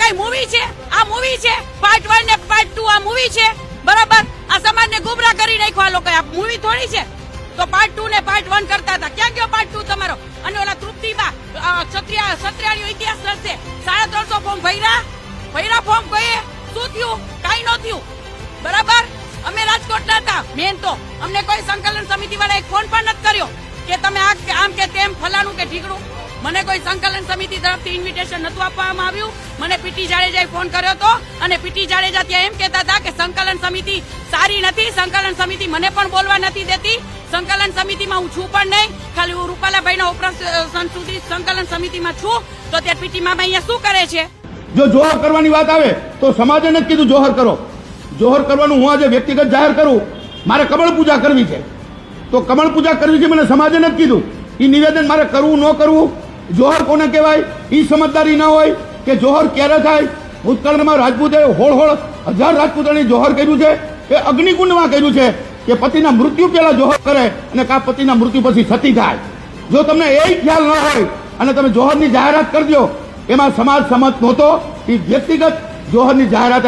કઈ મૂવી છે? આ મૂવી છે પાર્ટ 1 ને પાર્ટ 2 આ મૂવી છે બરાબર. આ સમાજને ગુમરાહ કરી નાખ્યો આ લોકો. આ મૂવી થોડી છે. તો પાર્ટ 2 ને પાર્ટ 1 કરતા હતા. ક્યાં ગયો પાર્ટ 2 તમારો? અને ઓલા તૃપ્તિમાં ક્ષત્રિયાનો ઇતિહાસ લખશે. 350 ફોર્મ ભર્યા ફોર્મ કહીએ શું થયું? કાઈ ન થયું બરાબર. અમે રાજકોટના હતા મેન તો અમને કોઈ સંકલન સમિતિ વાળા એક ફોન પણ નથી કર્યો કે તમે આમ કે તેમ ફલાણું કે ઠીકડું. મને કોઈ સંકલન સમિતિ તરફથી ઇન્વિટેશન નતું આપવામાં આવ્યું. મને પીટી જાડેજાએ ફોન કર્યો હતો અને પીટી જાડેજા ત્યાં એમ કહેતા હતા કે સંકલન સમિતિ સારી નથી, સંકલન સમિતિ મને પણ બોલવા નથી દેતી, સંકલન સમિતિમાં હું છું પણ નહીં, ખાલી હું રૂપાલાભાઈના ઓપરેશન સુધી સંકલન સમિતિમાં છું. તો ત્યાં પીટી મામા અહીંયા શું કરે છે? જો જોહર કરવાની વાત આવે તો સમાજે જ કીધું જોહર કરો. જોહર કરવાનું હું આજે વ્યક્તિગત જાહેર કરું. મારે કમળ પૂજા કરવી છે તો કમળ પૂજા કરવી છે મને સમાજે નથી કીધું. એ નિવેદન મારે કરવું ન કરવું, જોહર કોને કહેવાય એ સમજદારી ન હોય કે જોહર ક્યારે થાય. ભૂતકાળમાં રાજપૂતે હોળ 1000 રાજપૂતોની જોહર કર્યું છે. એ અગ્નિકુંડમાં કર્યું છે કે પતિના મૃત્યુ પહેલા જોહર કરે અને કા પતિના મૃત્યુ પછી સતી થાય. જો તમને એ ખ્યાલ ન હોય અને તમે જોહરની જાહેરાત કરી દો, એમાં સમાજ સમત નહોતો. એ વ્યક્તિગત જોહરની જાહેરાત